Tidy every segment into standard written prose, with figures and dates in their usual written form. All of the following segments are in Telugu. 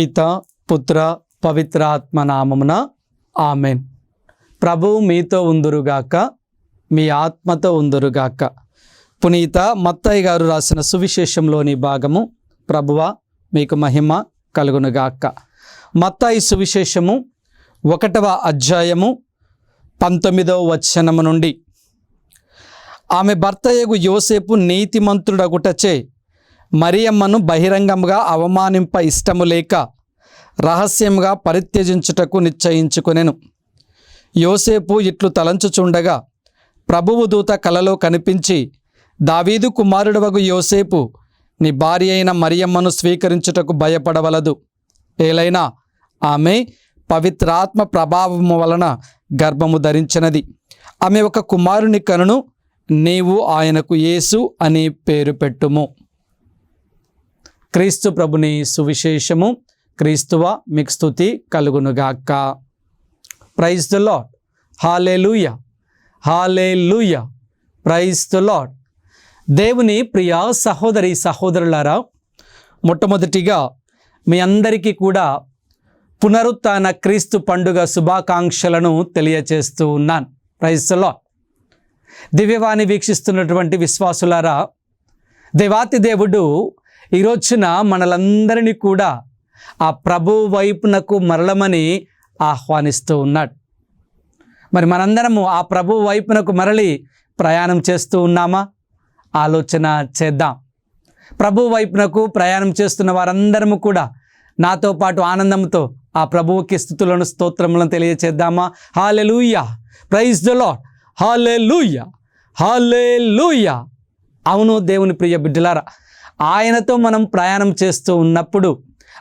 పిత పుత్ర పవిత్ర ఆత్మ నామమున ఆమెన్. ప్రభువు మీతో ఉందురుగాక, మీ ఆత్మతో ఉందురుగాక. పునీత మత్తయి గారు రాసిన సువిశేషంలోని భాగము. ప్రభువా మీకు మహిమ కలుగునుగాక. మత్తయి సువిశేషము 1వ అధ్యాయము 19వ వచనము నుండి. ఆమె భర్తయగు యోసేపు నీతిమంతుడగుటచే మరియమ్మను బహిరంగంగా అవమానింప ఇష్టము లేక రహస్యంగా పరిత్యజించుటకు నిశ్చయించుకొనెను. యోసేపు ఇట్లు తలంచుచుండగా ప్రభువు దూత కలలో కనిపించి, దావీదు కుమారుడవగు యోసేపు, నీ భార్య అయిన మరియమ్మను స్వీకరించుటకు భయపడవలదు. ఏలైనా ఆమె పవిత్రాత్మ ప్రభావము వలన గర్భము ధరించినది. ఆమె ఒక కుమారుని కనును, నీవు ఆయనకు యేసు అని పేరు పెట్టుము. క్రీస్తు ప్రభుని సువిశేషము. క్రీస్తువా మీకు స్తుతి కలుగునుగాక. Praise the Lord. Hallelujah, hallelujah, praise the Lord. దేవుని ప్రియ సహోదరి సహోదరులారా, మొట్టమొదటిగా మీ అందరికీ కూడా పునరుత్థాన క్రీస్తు పండుగ శుభాకాంక్షలను తెలియచేస్తూ ఉన్నాను. Praise the lord. దివ్యవాణి వీక్షిస్తున్నటువంటి విశ్వాసులారా, దేవాతి దేవుడు ఈ రోజున మనలందరినీ కూడా ఆ ప్రభు వైపునకు మరలమని ఆహ్వానిస్తూ ఉన్నాడు. మరి మనందరము ఆ ప్రభు వైపునకు మరలి ప్రయాణం చేస్తూ ఉన్నామా? ఆలోచన చేద్దాం. ప్రభు వైపునకు ప్రయాణం చేస్తున్న వారందరము కూడా నాతో పాటు ఆనందంతో ఆ ప్రభువుకి స్తుతులను స్తోత్రములను తెలియచేద్దామా? హల్లెలూయా, ప్రైజ్ ది లార్డ్, హల్లెలూయా, హల్లెలూయా. అవును దేవుని ప్రియ బిడ్డలారా, ఆయనతో మనం ప్రయాణం చేస్తూ ఉన్నప్పుడు,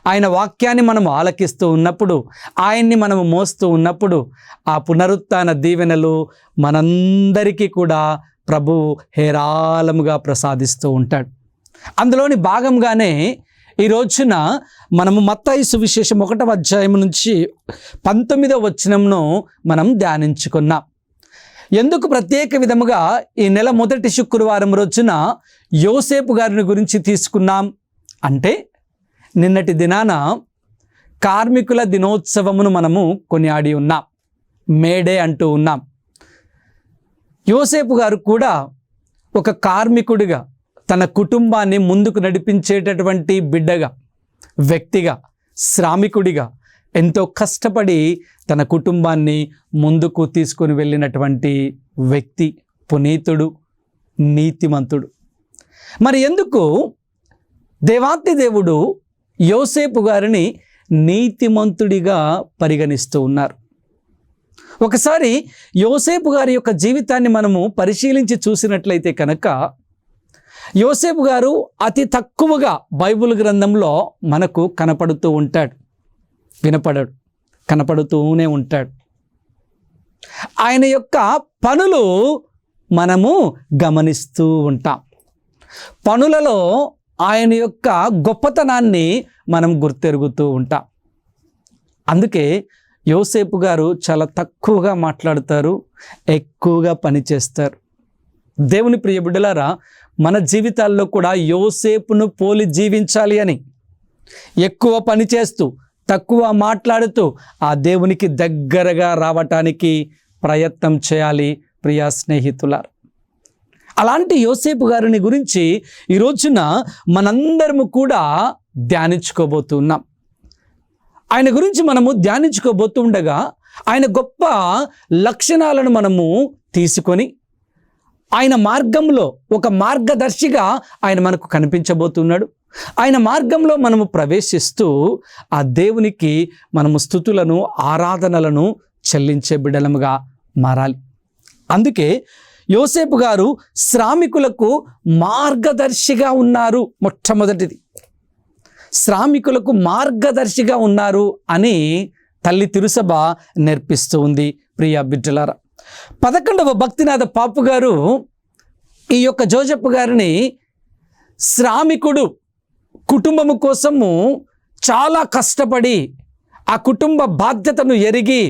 ఆయన వాక్యాన్ని మనం ఆలకిస్తూ ఉన్నప్పుడు, ఆయన్ని మనము మోస్తూ ఉన్నప్పుడు, ఆ పునరుత్థాన దీవెనలు మనందరికీ కూడా ప్రభువు హేరాళముగా ప్రసాదిస్తూ ఉంటాడు. అందులోని భాగంగానే ఈ రోజున మనము మత్తయి సువిశేషం 1వ అధ్యాయం నుంచి 19వ వచనంను మనం ధ్యానించుకున్నాం. ఎందుకు ప్రత్యేక విధముగా ఈ నెల మొదటి శుక్రవారం రోజున యోసేపు గారిని గురించి తీసుకున్నాం అంటే, నిన్నటి దినాన కార్మికుల దినోత్సవమును మనము కొనియాడి ఉన్నాం, మేడే అంటూ ఉన్నాం. యోసేపు గారు కూడా ఒక కార్మికుడిగా, తన కుటుంబాన్ని ముందుకు నడిపించేటటువంటి బిడ్డగా, వ్యక్తిగా, శ్రామికుడిగా ఎంతో కష్టపడి తన కుటుంబాన్ని ముందుకు తీసుకొని వెళ్ళినటువంటి వ్యక్తి, పునీతుడు, నీతిమంతుడు. మరి ఎందుకు దేవాతి దేవుడు యోసేపు గారిని నీతిమంతుడిగా పరిగణిస్తూ ఉన్నారు? ఒకసారి యోసేపు గారి యొక్క జీవితాన్ని మనము పరిశీలించి చూసినట్లయితే కనుక, యోసేపు గారు అతి తక్కువగా బైబిల్ గ్రంథంలో మనకు కనపడుతూ ఉంటాడు, వినపడడు, కనపడుతూనే ఉంటాడు. ఆయన యొక్క పనులు మనము గమనిస్తూ ఉంటాం. పనులలో ఆయన యొక్క గొప్పతనాన్ని మనం గుర్తెరుగుతూ ఉంటాం. అందుకే యోసేపు గారు చాలా తక్కువగా మాట్లాడతారు, ఎక్కువగా పని చేస్తారు. దేవుని ప్రియ బిడ్డలారా, మన జీవితాల్లో కూడా యోసేపును పోలి జీవించాలి అని, ఎక్కువ పని చేస్తూ తక్కువ మాట్లాడుతూ ఆ దేవునికి దగ్గరగా రావటానికి ప్రయత్నం చేయాలి ప్రియా స్నేహితులారా. అలాంటి యోసేపు గారిని గురించి ఈ రోజున మనందరము కూడా ధ్యానించుకోబోతున్నాం. ఆయన గురించి మనము ధ్యానించుకోబోతుండగా ఆయన గొప్ప లక్షణాలను మనము తీసుకొని, ఆయన మార్గంలో ఒక మార్గదర్శిగా ఆయన మనకు కనిపించబోతున్నాడు. ఆయన మార్గంలో మనము ప్రవేశిస్తూ ఆ దేవునికి మనము స్తుతులను, ఆరాధనలను చెల్లించే బిడ్డలముగా మారాలి. అందుకే యోసేపు గారు శ్రామికులకు మార్గదర్శిగా ఉన్నారు. మొట్టమొదటిది, శ్రామికులకు మార్గదర్శిగా ఉన్నారు అని తల్లి తిరుసభ నేర్పిస్తూ ఉంది. ప్రియ బిడ్డలారా, 11వ భక్తినాథ పాపు గారు ఈ యొక్క జోజప్ప గారిని శ్రామికుడు, కుటుంబము కోసము చాలా కష్టపడి ఆ కుటుంబ బాధ్యతను ఎరిగి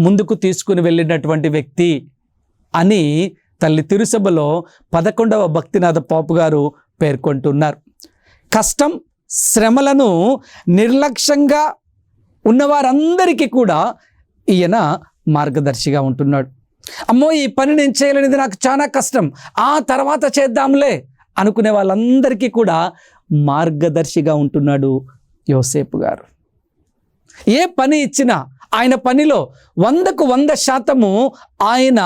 ముందుకు తీసుకుని వెళ్ళినటువంటి వ్యక్తి అని తల్లి తిరుసభలో 11వ భక్తినాథ పాపు గారు పేర్కొంటున్నారు. కష్టం, శ్రమలను నిర్లక్ష్యంగా ఉన్నవారందరికీ కూడా ఈయన మార్గదర్శిగా ఉంటున్నాడు. అమ్మో, ఈ పని నేను చేయలేనిది, నాకు చాలా కష్టం, ఆ తర్వాత చేద్దాంలే అనుకునే వాళ్ళందరికీ కూడా మార్గదర్శిగా ఉంటున్నాడు యోసేపు గారు. ఏ పని ఇచ్చినా ఆయన పనిలో 100కు 100% ఆయన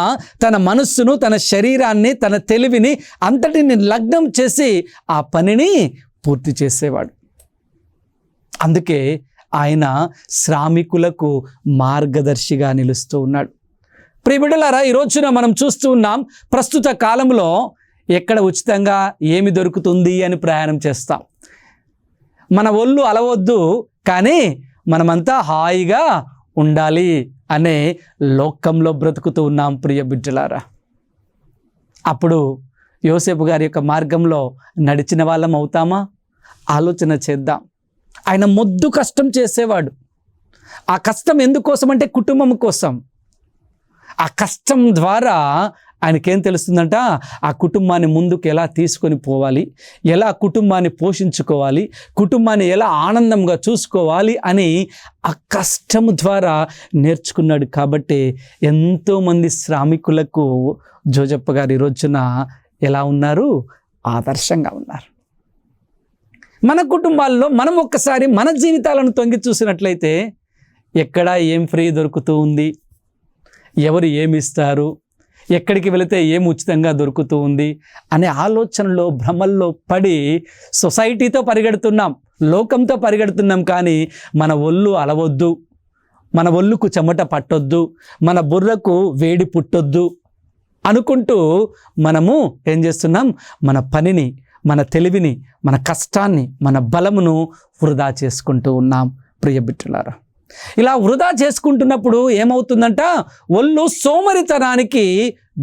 తన మనస్సును, తన శరీరాన్ని, తన తెలివిని అంతటిని లగ్నం చేసి ఆ పనిని పూర్తి చేసేవాడు. అందుకే ఆయన శ్రామికులకు మార్గదర్శిగా నిలుస్తూ ఉన్నాడు. ప్రియబిడ్డలారా, ఈ రోజున మనం చూస్తూ ఉన్నాం, ప్రస్తుత కాలంలో ఎక్కడ ఉచితంగా ఏమి దొరుకుతుంది అని ప్రయాణం చేస్తాం. మన ఒళ్ళు అలవద్దు, కానీ మనమంతా హాయిగా ఉండాలి అనే లోకంలో బ్రతుకుతూ ఉన్నాం ప్రియ బిడ్డలారా. అప్పుడు యోసేపు గారి యొక్క మార్గంలో నడిచిన వాళ్ళం అవుతామా? ఆలోచన చేద్దాం. ఆయన మొద్దు కష్టం చేసేవాడు. ఆ కష్టం ఎందుకోసం అంటే కుటుంబం కోసం. ఆ కష్టం ద్వారా ఆయనకేం తెలుస్తుందంట, ఆ కుటుంబాన్ని ముందుకు ఎలా తీసుకొని పోవాలి, ఎలా కుటుంబాన్ని పోషించుకోవాలి, కుటుంబాన్ని ఎలా ఆనందంగా చూసుకోవాలి అని ఆ కష్టం ద్వారా నేర్చుకున్నాడు. కాబట్టి ఎంతోమంది శ్రామికులకు జోజప్ప గారు ఈ రోజున ఎలా ఉన్నారు? ఆదర్శంగా ఉన్నారు. మన కుటుంబాల్లో మనం ఒక్కసారి మన జీవితాలను తొంగి చూసినట్లయితే ఎక్కడ ఏం ఫ్రీ దొరుకుతూ ఉంది, ఎవరు ఏమి ఇస్తారు, ఎక్కడికి వెళితే ఏం ఉచితంగా దొరుకుతూ ఉంది అనే ఆలోచనలో, భ్రమల్లో పడి సొసైటీతో పరిగెడుతున్నాం, లోకంతో పరిగెడుతున్నాం. కానీ మన ఒళ్ళు అలవద్దు, మన ఒళ్ళుకు చెమట పట్టొద్దు, మన బుర్రకు వేడి పుట్టొద్దు అనుకుంటూ మనము ఏం చేస్తున్నాం? మన పనిని, మన తెలివిని, మన కష్టాన్ని, మన బలమును వృధా చేసుకుంటూ ఉన్నాం ప్రియ బిడ్డలారా. ఇలా వృధా చేసుకుంటున్నప్పుడు ఏమవుతుందంట? ఒళ్ళు సోమరితనానికి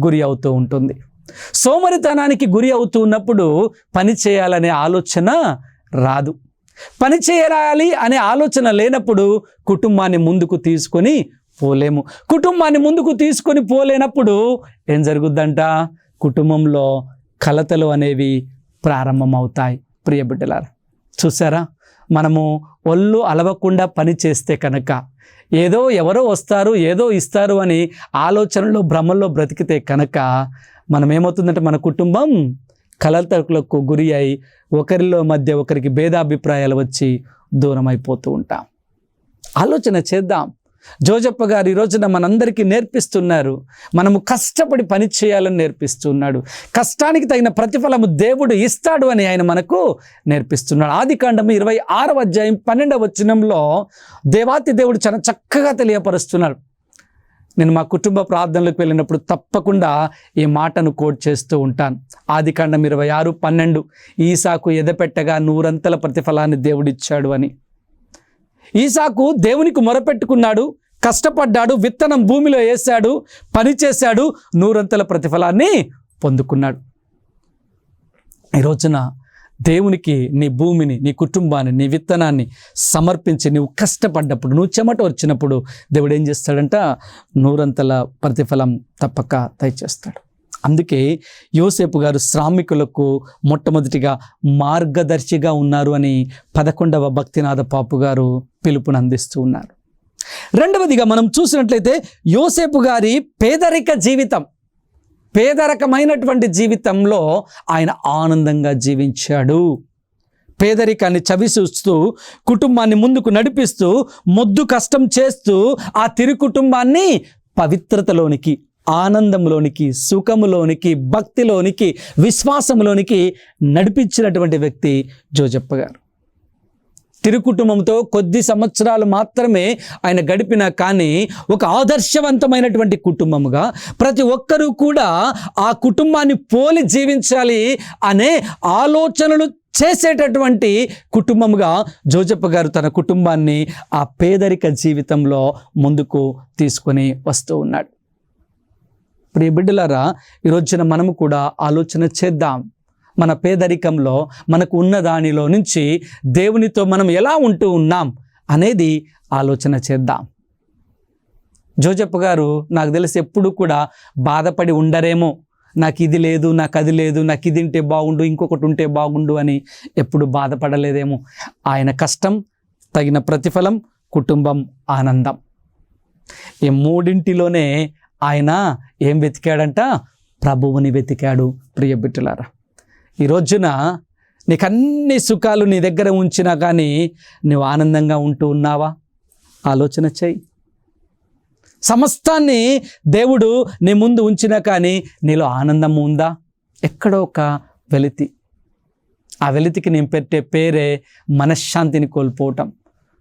గురి అవుతూ ఉంటుంది. సోమరితనానికి గురి అవుతూ ఉన్నప్పుడు పని చేయాలనే ఆలోచన రాదు. పని చేయాలి అనే ఆలోచన లేనప్పుడు కుటుంబాన్ని ముందుకు తీసుకొని పోలేము. కుటుంబాన్ని ముందుకు తీసుకొని పోలేనప్పుడు ఏం జరుగుద్దంట? కుటుంబంలో కలతలు అనేవి ప్రారంభమవుతాయి ప్రియ బిడ్డలారా. చూసారా, మనము ఒళ్ళు అలవకుండా పని చేస్తే కనుక, ఏదో ఎవరో వస్తారు, ఏదో ఇస్తారు అని ఆలోచనలో, భ్రమల్లో బ్రతికితే కనుక మనం ఏమవుతుందంటే మన కుటుంబం కలతలకు గురి అయి ఒకరిలో మధ్య ఒకరికి భేదాభిప్రాయాలు వచ్చి దూరం అయిపోతూ ఉంటాం. ఆలోచన చేద్దాం. జోజప్ప గారు ఈ రోజున మనందరికీ నేర్పిస్తున్నారు. మనము కష్టపడి పని చేయాలని నేర్పిస్తున్నాడు. కష్టానికి తగిన ప్రతిఫలము దేవుడు ఇస్తాడు అని ఆయన మనకు నేర్పిస్తున్నాడు. ఆదికాండము 26వ అధ్యాయం 12వ వచనంలో దేవాతి దేవుడు చాలా చక్కగా తెలియపరుస్తున్నాడు. నేను మా కుటుంబ ప్రార్థనలకు వెళ్ళినప్పుడు తప్పకుండా ఈ మాటను కోట్ చేస్తూ ఉంటాను. ఆదికాండం 26:12 ఈసాకు ఎదపెట్టగా 100 ప్రతిఫలాన్ని దేవుడిచ్చాడు అని. ఈసాకు దేవునికి మొరపెట్టుకున్నాడు, కష్టపడ్డాడు, విత్తనం భూమిలో వేశాడు, పని చేశాడు, 100 ప్రతిఫలాన్ని పొందుకున్నాడు. ఈ రోజున దేవునికి నీ భూమిని, నీ కుటుంబాన్ని, నీ విత్తనాన్ని సమర్పించి నువ్వు కష్టపడ్డప్పుడు, నువ్వు చెమట వచ్చినప్పుడు దేవుడు ఏం చేస్తాడంట? 100 ప్రతిఫలం తప్పక దయచేస్తాడు. అందుకే యోసేపు గారు శ్రామికులకు మొట్టమొదటిగా మార్గదర్శిగా ఉన్నారు అని 11వ భక్తినాథ పాపు గారు పిలుపుని అందిస్తూ ఉన్నారు. రెండవదిగా మనం చూసినట్లయితే యోసేపు గారి పేదరిక జీవితం, పేదరికమైనటువంటి జీవితంలో ఆయన ఆనందంగా జీవించాడు. పేదరికాన్ని చవిచూస్తూ కుటుంబాన్ని ముందుకు నడిపిస్తూ మొద్దు కష్టం చేస్తూ ఆ తిరు కుటుంబాన్ని పవిత్రతలోనికి, ఆనందంలోనికి, సుఖములోనికి, భక్తిలోనికి, విశ్వాసంలోనికి నడిపించినటువంటి వ్యక్తి జోజప్ప గారు. తిరు కుటుంబంతో కొద్ది సంవత్సరాలు మాత్రమే ఆయన గడిపినా కానీ ఒక ఆదర్శవంతమైనటువంటి కుటుంబముగా ప్రతి ఒక్కరూ కూడా ఆ కుటుంబాన్ని పోలి జీవించాలి అనే ఆలోచనలు చేసేటటువంటి కుటుంబముగా జోజప్ప గారు తన కుటుంబాన్ని ఆ పేదరిక జీవితంలో ముందుకు తీసుకొని వస్తూ ఉన్నాడు. ప్రియ బిడ్డలారా, ఈ రోజున మనము కూడా ఆలోచన చేద్దాం. మన పేదరికంలో మనకు ఉన్న దానిలో నుంచి దేవునితో మనం ఎలా ఉంటూ ఉన్నాం అనేది ఆలోచన చేద్దాం. జోజప్ప గారు నాకు తెలిసి ఎప్పుడు కూడా బాధపడి ఉండరేమో, నాకు ఇది లేదు, నాకు అది లేదు, నాకు ఇది ఉంటే బాగుండు, ఇంకొకటి ఉంటే బాగుండు అని ఎప్పుడు బాధపడలేదేమో. ఆయన కష్టం తగిన ప్రతిఫలం కుటుంబం, ఆనందం. ఈ మూడింటిలోనే ఆయన ఏం వెతికాడంట? ప్రభువుని వెతికాడు. ప్రియ బిడ్డలారా, ఈ రోజున నీకు అన్ని సుఖాలు నీ దగ్గర ఉంచినా కానీ నువ్వు ఆనందంగా ఉంటూ ఉన్నావా? ఆలోచన చెయ్యి. సమస్తాన్ని దేవుడు నీ ముందు ఉంచినా కానీ నీలో ఆనందం ఉందా? ఎక్కడో ఒక వెలితి. ఆ వెలితికి నేను పెట్టే పేరే మనశ్శాంతిని కోల్పోవటం,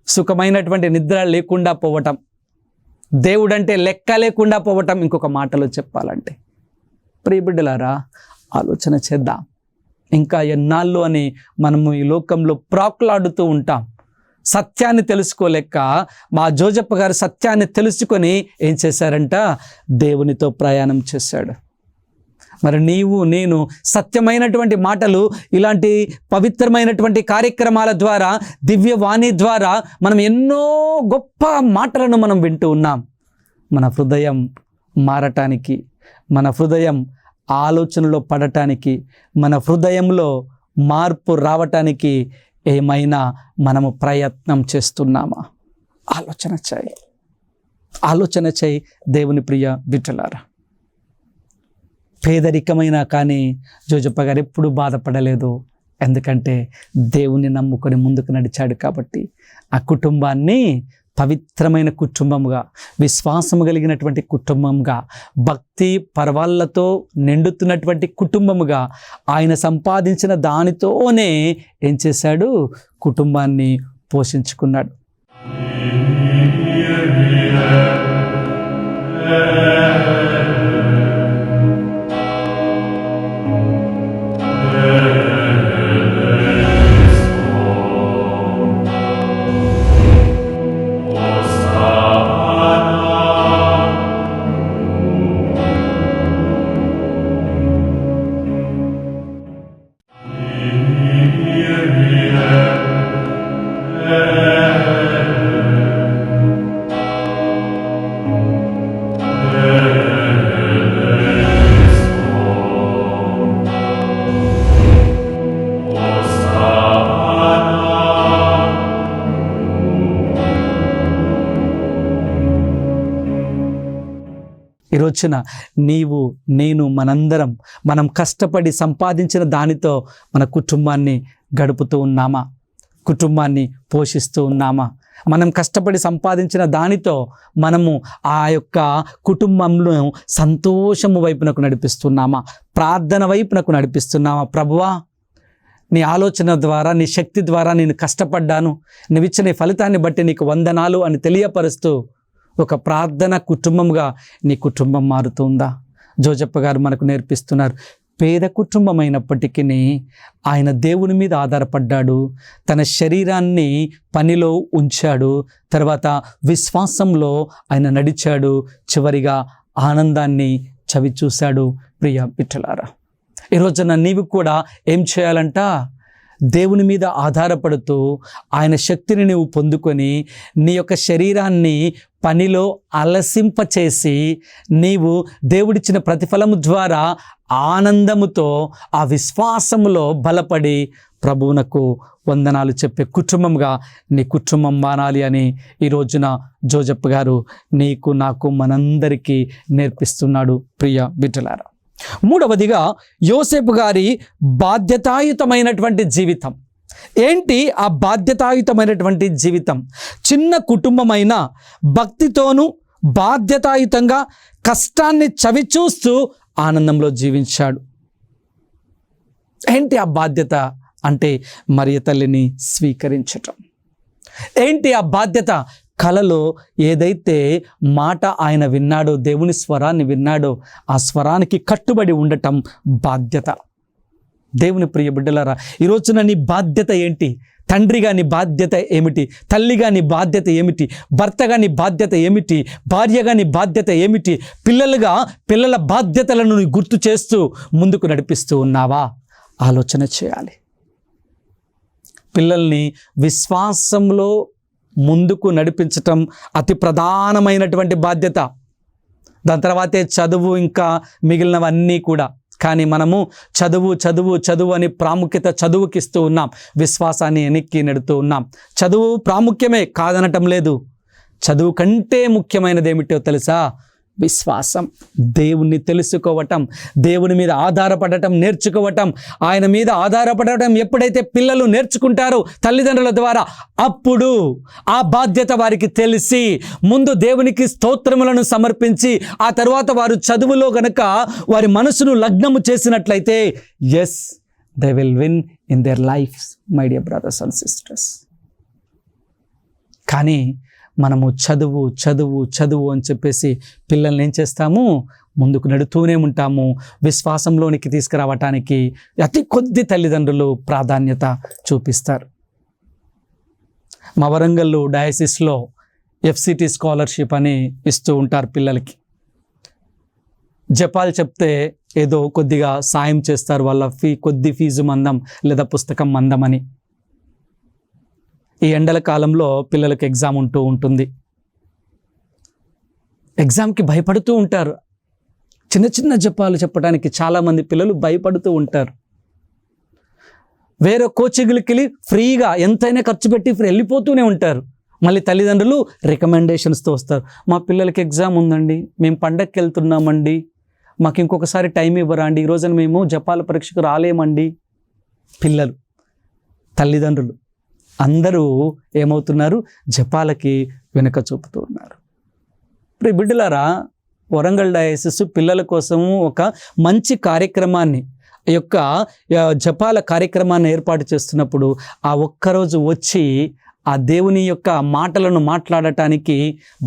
సుఖమైనటువంటి నిద్ర లేకుండా పోవటం, దేవుడంటే లెక్క లేకుండా పోవటం. ఇంకొక మాటలో చెప్పాలంటే ప్రియ బిడ్డలారా, ఆలోచన చేద్దాం. ఇంకా ఎన్నాళ్ళు అని మనము ఈ లోకంలో ప్రాకులాడుతూ ఉంటాం. సత్యాన్ని తెలుసుకోలేక మా జోజప్ప గారు సత్యాన్ని తెలుసుకొని ఏం చేశారంట? దేవునితో ప్రయాణం చేశాడు. మరి నీవు నేను సత్యమైనటువంటి మాటలు, ఇలాంటి పవిత్రమైనటువంటి కార్యక్రమాల ద్వారా, దివ్యవాణి ద్వారా మనం ఎన్నో గొప్ప మాటలను మనం వింటూ ఉన్నాం. మన హృదయం మారటానికి, మన హృదయం ఆలోచనలో పడటానికి, మన హృదయంలో మార్పు రావటానికి ఏమైనా మనము ప్రయత్నం చేస్తున్నామా? ఆలోచన చేయి దేవుని ప్రియ బిడ్డలారా. పేదరికమైనా కానీ జోజప్ప గారు ఎప్పుడూ బాధపడలేదు. ఎందుకంటే దేవుని నమ్ముకొని ముందుకు నడిచాడు కాబట్టి ఆ కుటుంబాన్ని పవిత్రమైన కుటుంబంగా, విశ్వాసము కలిగినటువంటి కుటుంబంగా, భక్తి పర్వాలతో నిండుతున్నటువంటి కుటుంబముగా ఆయన సంపాదించిన దానితోనే ఏం చేశాడు? కుటుంబాన్ని పోషించుకున్నాడు. ఈ రోజున నీవు నేను మనందరం మనం కష్టపడి సంపాదించిన దానితో మన కుటుంబాన్ని గడుపుతూ ఉన్నామా? కుటుంబాన్ని పోషిస్తూ ఉన్నామా? మనం కష్టపడి సంపాదించిన దానితో మనము ఆ యొక్క కుటుంబంలో సంతోషము వైపునకు నడిపిస్తున్నామా? ప్రార్థన వైపునకు నడిపిస్తున్నామా? ప్రభువా, నీ ఆలోచన ద్వారా, నీ శక్తి ద్వారా నేను కష్టపడ్డాను, నువ్వు ఇచ్చిన ఫలితాన్ని బట్టి నీకు వందనాలు అని తెలియపరుస్తూ ఒక ప్రార్థన కుటుంబంగా నీ కుటుంబం మారుతుందా? జోజప్ప గారు మనకు నేర్పిస్తున్నారు. పేద కుటుంబం అయినప్పటికీ ఆయన దేవుని మీద ఆధారపడ్డాడు, తన శరీరాన్ని పనిలో ఉంచాడు, తర్వాత విశ్వాసంలో ఆయన నడిచాడు, చివరిగా ఆనందాన్ని చవి చూశాడు. ప్రియ బిడ్డలారా, ఈరోజున నీవు కూడా ఏం చేయాలంట? దేవుని మీద ఆధారపడుతూ ఆయన శక్తిని నీవు పొందుకొని నీ యొక్క శరీరాన్ని పనిలో అలసింపచేసి నీవు దేవుడిచ్చిన ప్రతిఫలము ద్వారా ఆనందముతో ఆ విశ్వాసములో బలపడి ప్రభువునకు వందనాలు చెప్పే కుటుంబంగా నీ కుటుంబం మారాలి అని ఈ రోజున జోజప్ప గారు నీకు, నాకు, మనందరికీ నేర్పిస్తున్నాడు. ప్రియ బిడ్డలారా, మూడవదిగా యోసేపు గారి బాధ్యతాయుతమైనటువంటి జీవితం. ఏంటి ఆ బాధ్యతాయుతమైనటువంటి జీవితం? చిన్న కుటుంబమైన భక్తితోనూ బాధ్యతాయుతంగా కష్టాన్ని చవిచూస్తూ ఆనందంలో జీవించాడు. ఏంటి ఆ బాధ్యత అంటే? మరియ తల్లిని స్వీకరించటం. ఏంటి ఆ బాధ్యత? కలలో ఏదైతే మాట ఆయన విన్నాడో, దేవుని స్వరాన్ని విన్నాడో, ఆ స్వరానికి కట్టుబడి ఉండటం బాధ్యత. దేవుని ప్రియ బిడ్డలారా, ఈ రోజున నీ బాధ్యత ఏంటి? తండ్రిగా నీ బాధ్యత ఏమిటి? తల్లిగా నీ బాధ్యత ఏమిటి? భర్తగా నీ బాధ్యత ఏమిటి? భార్యగా నీ బాధ్యత ఏమిటి? పిల్లలుగా పిల్లల బాధ్యతలను గుర్తు చేస్తూ ముందుకు నడిపిస్తూ ఉన్నావా? ఆలోచన చేయాలి. పిల్లల్ని విశ్వాసంలో ముందుకు నడిపించటం అతి ప్రధానమైనటువంటి బాధ్యత. దాని తర్వాతే చదువు, ఇంకా మిగిలినవన్నీ కూడా. కానీ మనము చదువు చదువు చదువు అని ప్రాముఖ్యత చదువుకి ఇస్తూ ఉన్నాం, విశ్వాసాన్ని వెనక్కి నెడుతూ ఉన్నాం. చదువు ప్రాముఖ్యమే కాదనటం లేదు. చదువు కంటే ముఖ్యమైనది ఏమిటో తెలుసా? విశ్వాసం, దేవుణ్ణి తెలుసుకోవటం, దేవుని మీద ఆధారపడటం నేర్చుకోవటం. ఆయన మీద ఆధారపడటం ఎప్పుడైతే పిల్లలు నేర్చుకుంటారో తల్లిదండ్రుల ద్వారా, అప్పుడు ఆ బాధ్యత వారికి తెలిసి ముందు దేవునికి స్తోత్రములను సమర్పించి ఆ తర్వాత వారు చదువులో గనక వారి మనసును లగ్నము చేసినట్లయితే, yes, they will win in their life, my dear brothers and sisters. కానీ మనము చదువు చదువు చదువు అని చెప్పేసి పిల్లల్ని ఏం చేస్తాము? ముందుకు నడుతూనే ఉంటాము. విశ్వాసంలోనికి తీసుకురావటానికి అతి కొద్ది తల్లిదండ్రులు ప్రాధాన్యత చూపిస్తారు. మా వరంగల్ డయాసిస్లో FCT స్కాలర్షిప్ అని ఇస్తూ ఉంటారు పిల్లలకి. జపాలు చెప్తే ఏదో కొద్దిగా సాయం చేస్తారు, వాళ్ళ కొద్ది ఫీజు మందం లేదా పుస్తకం మందం అని. ఈ ఎండల కాలంలో పిల్లలకు ఎగ్జామ్ ఉంటుంది. ఎగ్జామ్కి భయపడుతూ ఉంటారు. చిన్న చిన్న జపాలు చెప్పడానికి చాలామంది పిల్లలు భయపడుతూ ఉంటారు. వేరే కోచింగ్లకి వెళ్ళి ఫ్రీగా ఎంతైనా ఖర్చు పెట్టి వెళ్ళిపోతూనే ఉంటారు. మళ్ళీ తల్లిదండ్రులు రికమెండేషన్స్తో వస్తారు. మా పిల్లలకి ఎగ్జామ్ ఉందండి, మేము పండగకి వెళ్తున్నామండి, మాకు ఇంకొకసారి టైం ఇవ్వరా అండి, ఈ రోజున మేము జపాల పరీక్షకు రాలేమండి. పిల్లలు, తల్లిదండ్రులు అందరూ ఏమవుతున్నారు? జపాలకి వెనుక చూపుతూ ఉన్నారు. ఇప్పుడు బిడ్డలారా, వరంగల్ డయాసిస్ పిల్లల కోసము ఒక మంచి కార్యక్రమాన్ని, ఈ యొక్క జపాల కార్యక్రమాన్ని ఏర్పాటు చేస్తున్నప్పుడు ఆ ఒక్కరోజు వచ్చి ఆ దేవుని యొక్క మాటలను మాట్లాడటానికి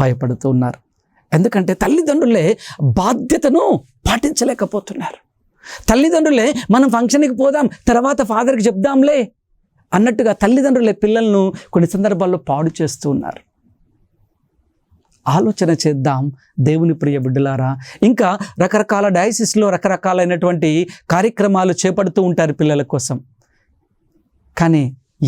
భయపడుతున్నారు. ఎందుకంటే తల్లిదండ్రులే బాధ్యతను పాటించలేకపోతున్నారు. తల్లిదండ్రులే మనం ఫంక్షన్కి పోదాం, తర్వాత ఫాదర్కి చెప్దాంలే అన్నట్టుగా తల్లిదండ్రులే పిల్లలను కొన్ని సందర్భాల్లో పాడు చేస్తూ ఉన్నారు. ఆలోచన చేద్దాం దేవుని ప్రియ బిడ్డలారా. ఇంకా రకరకాల డయాసిస్లో రకరకాలైనటువంటి కార్యక్రమాలు చేపడుతూ ఉంటారు పిల్లల కోసం. కానీ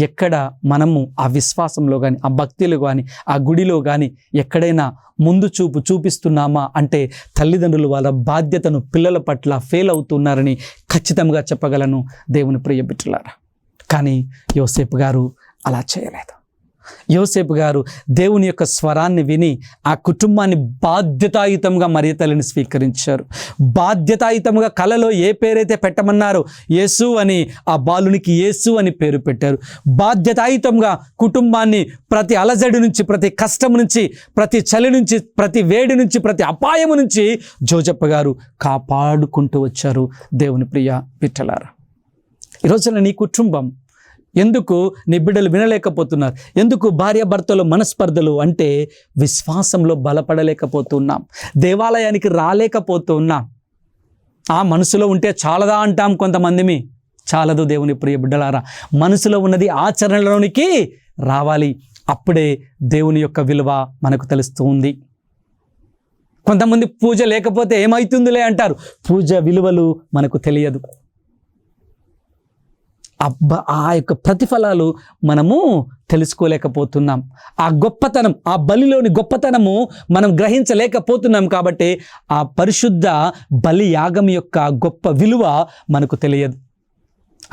ఎక్కడ మనము ఆ విశ్వాసంలో కానీ, ఆ భక్తిలో కానీ, ఆ గుడిలో కానీ ఎక్కడైనా ముందు చూపిస్తున్నామా అంటే తల్లిదండ్రులు వాళ్ళ బాధ్యతను పిల్లల పట్ల ఫెయిల్ అవుతున్నారని ఖచ్చితంగా చెప్పగలను దేవుని ప్రియ బిడ్డలారా. కానీ యోసేపు గారు అలా చేయలేదు. యోసేపు గారు దేవుని యొక్క స్వరాన్ని విని ఆ కుటుంబాన్ని బాధ్యతాయుతంగా మరియ తల్లిని స్వీకరించారు. బాధ్యతాయుతంగా కలలో ఏ పేరైతే పెట్టమన్నారో యేసు అని, ఆ బాలునికి యేసు అని పేరు పెట్టారు. బాధ్యతాయుతంగా కుటుంబాన్ని ప్రతి అలజడి నుంచి, ప్రతి కష్టం నుంచి, ప్రతి చలి నుంచి, ప్రతి వేడి నుంచి, ప్రతి అపాయము నుంచి జోజప్ప గారు కాపాడుకుంటూ వచ్చారు. దేవుని ప్రియ బిడ్డలారా, ఈరోజున నీ కుటుంబం ఎందుకు నీ బిడ్డలు వినలేకపోతున్నారు? ఎందుకు భార్యాభర్తలు మనస్పర్ధలు అంటే విశ్వాసంలో బలపడలేకపోతున్నాం, దేవాలయానికి రాలేకపోతున్నాం. ఆ మనసులో ఉంటే చాలదా అంటాం కొంతమందిమి. చాలదు దేవుని ప్రియ బిడ్డలారా, మనసులో ఉన్నది ఆచరణలోనికి రావాలి. అప్పుడే దేవుని యొక్క విలువ మనకు తెలుస్తూ ఉంది. కొంతమంది పూజ లేకపోతే ఏమవుతుందిలే అంటారు. పూజ విలువలు మనకు తెలియదు. ఆ యొక్క ప్రతిఫలాలు మనము తెలుసుకోలేకపోతున్నాం. ఆ గొప్పతనం, ఆ బలిలోని గొప్పతనము మనం గ్రహించలేకపోతున్నాం. కాబట్టి ఆ పరిశుద్ధ బలి యాగం యొక్క గొప్ప విలువ మనకు తెలియదు.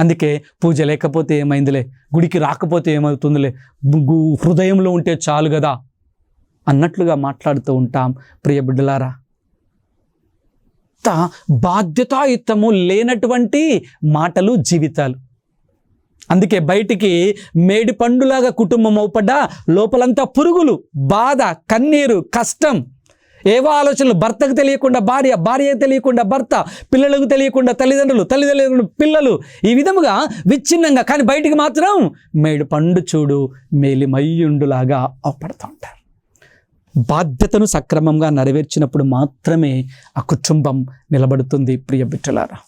అందుకే పూజ లేకపోతే ఏమైందిలే, గుడికి రాకపోతే ఏమవుతుందిలే, హృదయంలో ఉంటే చాలు కదా అన్నట్లుగా మాట్లాడుతూ ఉంటాం. ప్రియ బిడ్డలారా, బాధ్యతాయుతము లేనటువంటి మాటలు, జీవితాలు. అందుకే బయటికి మేడి పండులాగా కుటుంబం అవుపడ్డా లోపలంతా పురుగులు, బాధ, కన్నీరు, కష్టం, ఏవో ఆలోచనలు. భర్తకు తెలియకుండా భార్య, భార్యకు తెలియకుండా భర్త, పిల్లలకు తెలియకుండా తల్లిదండ్రులు, తల్లిదండ్రులు పిల్లలు, ఈ విధముగా విచ్ఛిన్నంగా. కానీ బయటికి మాత్రం మేడి పండు చూడు మేలిమయ్యుండులాగా అవపడుతూ ఉంటారు. బాధ్యతను సక్రమంగా నెరవేర్చినప్పుడు మాత్రమే ఆ కుటుంబం నిలబడుతుంది. ప్రియ బిడ్డలారా,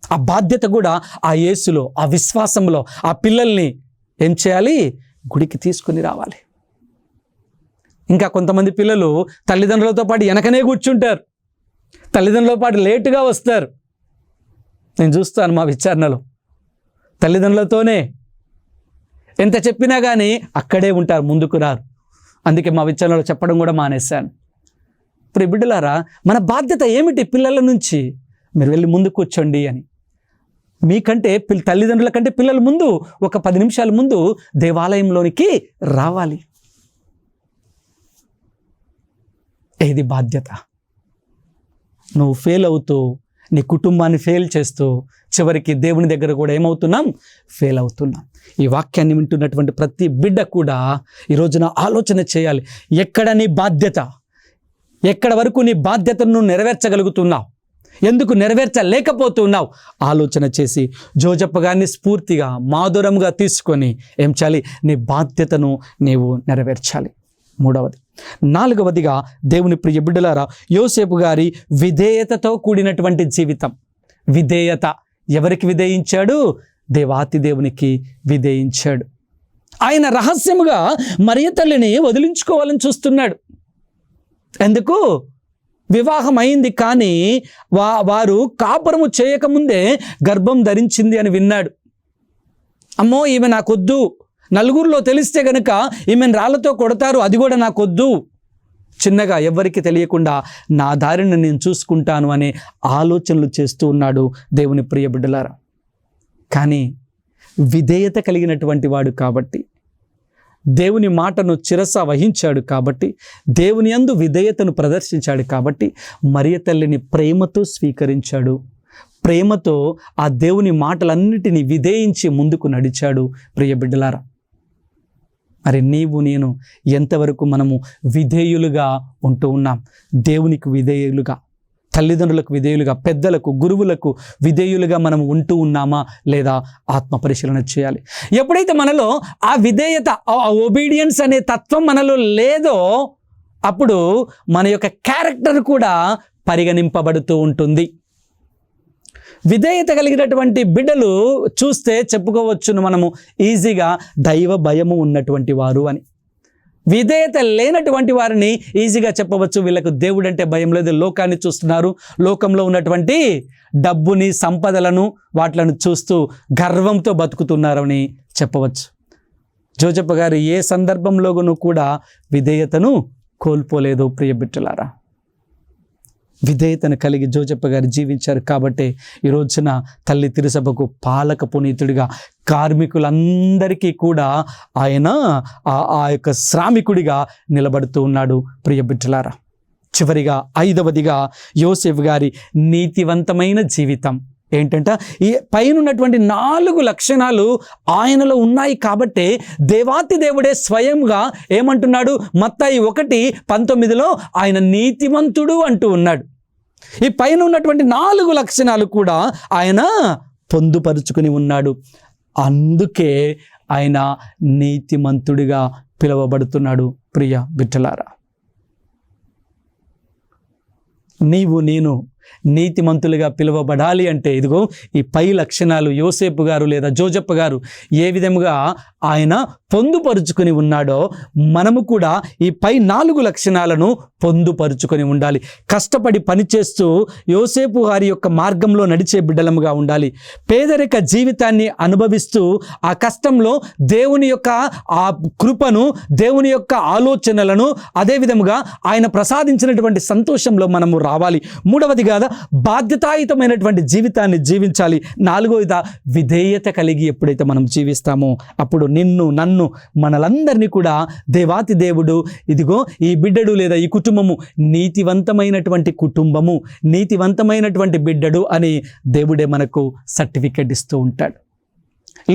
ఆ బాధ్యత కూడా ఆ యేసులో, ఆ విశ్వాసంలో ఆ పిల్లల్ని ఏం చేయాలి? గుడికి తీసుకుని రావాలి. ఇంకా కొంతమంది పిల్లలు తల్లిదండ్రులతో పాటు వెనకనే కూర్చుంటారు, తల్లిదండ్రులతో పాటు లేటుగా వస్తారు. నేను చూస్తాను మా విచారణలో, తల్లిదండ్రులతోనే ఎంత చెప్పినా కానీ అక్కడే ఉంటారు, ముందుకు రారు. అందుకే మా విచారణలో చెప్పడం కూడా మానేశాను. ఇప్పుడు బిడ్డలారా, మన బాధ్యత ఏమిటి? పిల్లల నుంచి మీరు వెళ్ళి ముందు కూర్చోండి అని. మీకంటే తల్లిదండ్రుల కంటే పిల్లల ముందు ఒక 10 నిమిషాల ముందు దేవాలయంలోనికి రావాలి. ఇది బాధ్యత. నువ్వు ఫెయిల్ అవుతూ, నీ కుటుంబాన్ని ఫెయిల్ చేస్తూ, చివరికి దేవుని దగ్గర కూడా ఏమవుతున్నాం? ఫెయిల్ అవుతున్నాం. ఈ వాక్యాన్ని వింటున్నటువంటి ప్రతి బిడ్డ కూడా ఈ రోజున ఆలోచన చేయాలి. ఎక్కడ నీ బాధ్యత, ఎక్కడ వరకు నీ బాధ్యతను నెరవేర్చగలుగుతున్నావు, ఎందుకు నెరవేర్చలేకపోతున్నావు ఆలోచన చేసి జోజప్ప గారిని స్ఫూర్తిగా మాధురంగా తీసుకొని ఏం చేయాలి? నీ బాధ్యతను నీవు నెరవేర్చాలి. 3వది. 4వదిగా దేవుని ప్రియ బిడ్డలారా, యోసేపు గారి విధేయతతో కూడినటువంటి జీవితం. విధేయత. ఎవరికి విధేయించాడు? దేవాతి దేవునికి విధేయించాడు. ఆయన రహస్యముగా మరియ తల్లిని వదిలించుకోవాలని చూస్తున్నాడు. ఎందుకు? వివాహం అయింది కానీ వారు కాపురము చేయకముందే గర్భం ధరించింది అని విన్నాడు. అమ్మో, ఈమె నాకొద్దు, నలుగురిలో తెలిస్తే గనుక ఈమెను రాళ్లతో కొడతారు, అది కూడా నాకొద్దు, చిన్నగా ఎవ్వరికి తెలియకుండా నా దారిని నేను చూసుకుంటాను అనే ఆలోచనలు చేస్తూ ఉన్నాడు దేవుని ప్రియ బిడ్డలారా. కానీ విధేయత కలిగినటువంటి వాడు కాబట్టి, దేవుని మాటను శిరస వహించాడు కాబట్టి, దేవుని యందు విధేయతను ప్రదర్శించాడు కాబట్టి మరియ తల్లిని ప్రేమతో స్వీకరించాడు. ప్రేమతో ఆ దేవుని మాటలన్నిటినీ విధేయించి ముందుకు నడిచాడు. ప్రియ బిడ్డలారా, మరి నీవు నేను ఎంతవరకు మనము విధేయులుగా ఉంటూ ఉన్నాం? దేవునికి విధేయులుగా, తల్లిదండ్రులకు విధేయులుగా, పెద్దలకు, గురువులకు విధేయులుగా మనం ఉంటూ ఉన్నామా లేదా ఆత్మ పరిశీలన చేయాలి. ఎప్పుడైతే మనలో ఆ విధేయత, ఆ ఒబీడియన్స్ అనే తత్వం మనలో లేదో అప్పుడు మన యొక్క క్యారెక్టర్ కూడా పరిగణింపబడుతూ ఉంటుంది. విధేయత కలిగినటువంటి బిడ్డలు చూస్తే చెప్పుకోవచ్చును మనము ఈజీగా దైవ భయము ఉన్నటువంటి వారు అని. విధేయత లేనటువంటి వారిని ఈజీగా చెప్పవచ్చు, వీళ్ళకు దేవుడు అంటే భయం లేదు, లోకాన్ని చూస్తున్నారు, లోకంలో ఉన్నటువంటి డబ్బుని, సంపదలను, వాటిలను చూస్తూ గర్వంతో బతుకుతున్నారని చెప్పవచ్చు. జోజప్ప గారు ఏ సందర్భంలోనూ కూడా విధేయతను కోల్పోలేదు. ప్రియ బిడ్డలారా, విధేయతను కలిగి జోజప్ప గారు జీవించారు కాబట్టి ఈ రోజున తల్లి తిరుసభకు పాలక పునీతుడిగా, కార్మికులందరికీ కూడా ఆయన ఆ యొక్క శ్రామికుడిగా నిలబడుతూ ఉన్నాడు. ప్రియ బిడ్డలారా, చివరిగా 5వదిగా యోసేపు గారి నీతివంతమైన జీవితం. ఏంటంటే ఈ పైన ఉన్నటువంటి 4 లక్షణాలు ఆయనలో ఉన్నాయి కాబట్టి దేవాతి దేవుడే స్వయంగా ఏమంటున్నాడు? మత్తయి 1:19లో ఆయన నీతిమంతుడు అంటూ ఉన్నాడు. ఈ పైన ఉన్నటువంటి 4 లక్షణాలు కూడా ఆయన పొందుపరుచుకుని ఉన్నాడు. అందుకే ఆయన నీతిమంతుడిగా పిలువబడుతున్నాడు. ప్రియ బిడ్డలారా, నీవు నేను నీతిమంతులుగా పిలువబడాలి అంటే ఇదిగో ఈ పై లక్షణాలు యోసేపు గారు లేదా జోజప్ప గారు ఏ విధముగా ఆయన పొందుపరుచుకొని ఉన్నాడో మనము కూడా ఈ పై 4 లక్షణాలను పొందుపరుచుకొని ఉండాలి. కష్టపడి పనిచేస్తూ యోసేపు గారి యొక్క మార్గంలో నడిచే బిడ్డలముగా ఉండాలి. పేదరిక జీవితాన్ని అనుభవిస్తూ ఆ కష్టంలో దేవుని యొక్క ఆ కృపను, దేవుని యొక్క ఆలోచనలను, అదే విధముగా ఆయన ప్రసాదించినటువంటి సంతోషంలో మనము రావాలి. 3వదిగా బాధ్యతాయుతమైనటువంటి జీవితాన్ని జీవించాలి. 4వదిగా విధేయత కలిగి ఎప్పుడైతే మనం జీవిస్తామో అప్పుడు నిన్ను, నన్ను, మనలందరినీ కూడా దేవాతి దేవుడు ఇదిగో ఈ బిడ్డడు లేదా ఈ కుటుంబము నీతివంతమైనటువంటి కుటుంబము, నీతివంతమైనటువంటి బిడ్డడు అని దేవుడే మనకు సర్టిఫికెట్ ఇస్తూ ఉంటాడు.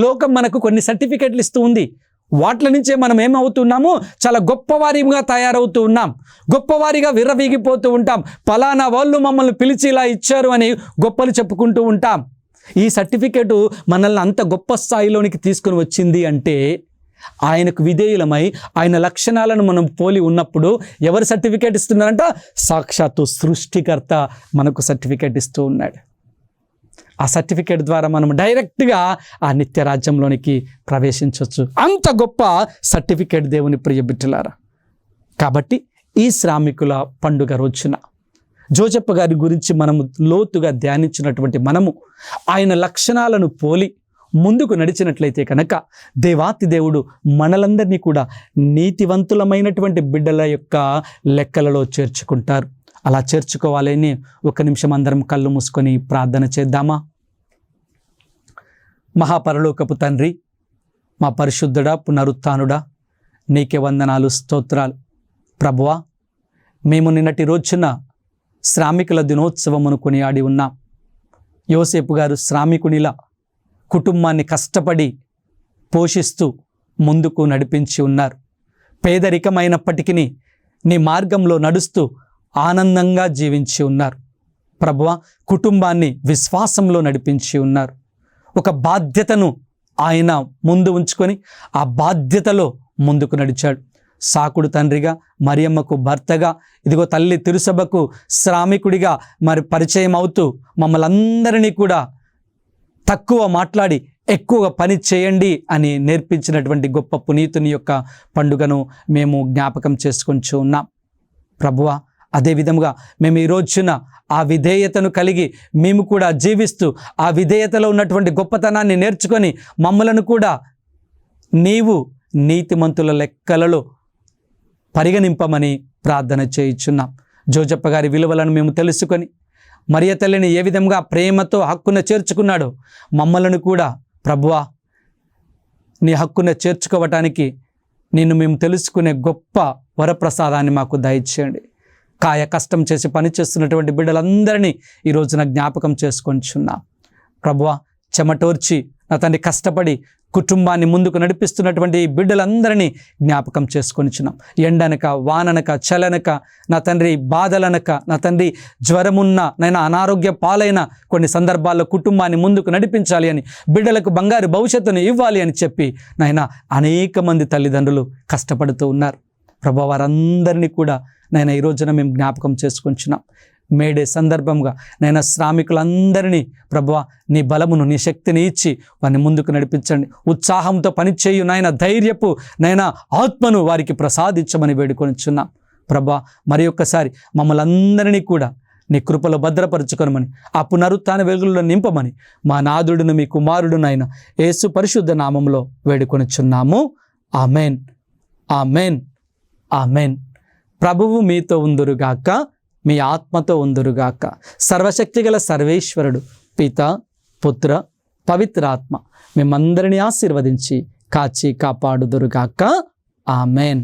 లోకం మనకు కొన్ని సర్టిఫికెట్లు ఇస్తూ ఉంది. వాటి నుంచే మనం ఏమవుతున్నాము? చాలా గొప్పవారిగా తయారవుతూ ఉన్నాం, గొప్పవారిగా విర్రవీగిపోతూ ఉంటాం. ఫలానా వాళ్ళు మమ్మల్ని పిలిచి ఇలా ఇచ్చారు అని గొప్పలు చెప్పుకుంటూ ఉంటాం. ఈ సర్టిఫికెట్ మనల్ని అంత గొప్ప స్థాయిలోనికి తీసుకుని వచ్చింది అంటే ఆయనకు విధేయులమై ఆయన లక్షణాలను మనం పోలి ఉన్నప్పుడు ఎవరు సర్టిఫికేట్ ఇస్తున్నారంట? సాక్షాత్తు సృష్టికర్త మనకు సర్టిఫికేట్ ఇస్తూ ఉన్నాడు. ఆ సర్టిఫికేట్ ద్వారా మనం డైరెక్ట్గా ఆ నిత్య రాజ్యంలోనికి ప్రవేశించవచ్చు. అంత గొప్ప సర్టిఫికేట్ దేవుని ప్రియ బిడ్డలారా. కాబట్టి ఈ శ్రామికుల పండుగ రోజున జోజప్ప గారి గురించి మనము లోతుగా ధ్యానించినటువంటి మనము ఆయన లక్షణాలను పోలి ముందుకు నడిచినట్లయితే కనుక దేవాతి దేవుడు మనలందరినీ కూడా నీతివంతులమైనటువంటి బిడ్డల యొక్క లెక్కలలో చేర్చుకుంటారు. అలా చేర్చుకోవాలని ఒక నిమిషం అందరం కళ్ళు మూసుకొని ప్రార్థన చేద్దామా? మహాపరలోకపు తండ్రి, మా పరిశుద్ధుడా, పునరుత్థానుడా, నీకే వందనాలు, స్తోత్రాలు. ప్రభువా, మేము నిన్నటి రోజున శ్రామికుల దినోత్సవమును కొనియాడి ఉన్నాం. యోసేపు గారు శ్రామికునిలా కుటుంబాన్ని కష్టపడి పోషిస్తూ ముందుకు నడిపించి ఉన్నారు. పేదరికమైనప్పటికీ నీ మార్గంలో నడుస్తూ ఆనందంగా జీవించి ఉన్నారు. ప్రభువా, కుటుంబాన్ని విశ్వాసంలో నడిపించి ఉన్నారు. ఒక బాధ్యతను ఆయన ముందు ఉంచుకొని ఆ బాధ్యతలో ముందుకు నడిచాడు. సాకుడు తండ్రిగా, మరియమ్మకు భర్తగా, ఇదిగో తల్లి తిరుసభకు శ్రామికుడిగా మరి పరిచయం అవుతూ మమ్మల్ని అందరినీ కూడా తక్కువ మాట్లాడి ఎక్కువగా పని చేయండి అని నేర్పించినటువంటి గొప్ప పునీతుని యొక్క పండుగను మేము జ్ఞాపకం చేసుకొంటూ ఉన్నాం. ప్రభువా, అదేవిధంగా మేము ఈ రోజున ఆ విధేయతను కలిగి మేము కూడా జీవిస్తూ ఆ విధేయతలో ఉన్నటువంటి గొప్పతనాన్ని నేర్చుకొని మమ్మలను కూడా నీవు నీతిమంతుల లెక్కలలో పరిగణింపమని ప్రార్థన చేయుచున్నాం. జోజప్ప గారి విలువలను మేము తెలుసుకొని మరియ తల్లిని ఏ విధంగా ప్రేమతో హక్కున చేర్చుకున్నాడో మమ్మలను కూడా ప్రభువా నీ హక్కున చేర్చుకోవటానికి నిన్ను మేము తెలుసుకునే గొప్ప వరప్రసాదాన్ని మాకు దయచేయండి. కాయ కష్టం చేసి పనిచేస్తున్నటువంటి బిడ్డలందరినీ ఈ రోజున జ్ఞాపకం చేసుకొనిచున్నాం. ప్రభువా, చెమటోర్చి నా తండ్రి కష్టపడి కుటుంబాన్ని ముందుకు నడిపిస్తున్నటువంటి ఈ బిడ్డలందరినీ జ్ఞాపకం చేసుకొనిచున్నాం. ఎండనక, వాననక, చలనక, నా తండ్రి బాధలనక, నా తండ్రి జ్వరమున్న, నైనా అనారోగ్య పాలైన కొన్ని సందర్భాల్లో కుటుంబాన్ని ముందుకు నడిపించాలి అని, బిడ్డలకు బంగారు భవిష్యత్తును ఇవ్వాలి అని చెప్పి నైనా అనేక మంది తల్లిదండ్రులు కష్టపడుతూ ఉన్నారు. ప్రభు, వారందరినీ కూడా నైనా ఈ రోజున మేము జ్ఞాపకం చేసుకొంచున్నాం. మేడే సందర్భంగా నైనా శ్రామికులందరినీ ప్రభువా నీ బలమును, నీ శక్తిని ఇచ్చి వారిని ముందుకు నడిపించండి. ఉత్సాహంతో పనిచేయు నాయన ధైర్యపు నైనా ఆత్మను వారికి ప్రసాదించమని వేడుకొనిచున్నాం. ప్రభువా, మరి ఒక్కసారి మమ్మల్ని అందరినీ కూడా నీ కృపలో భద్రపరచుకొనమని, ఆ పునరుత్థాన వెలుగుల్లో నింపమని మా నాథుడును మీ కుమారుడునైన యేసు పరిశుద్ధ నామంలో వేడుకొనిచున్నాము. Amen, amen, amen. ప్రభువు మీతో ఉందురుగాక, మీ ఆత్మతో ఉందురుగాక. సర్వశక్తిగల సర్వేశ్వరుడు పిత, పుత్ర, పవిత్రాత్మ మిమ్మందరినీ ఆశీర్వదించి కాచి కాపాడుదురుగాక. ఆమెన్.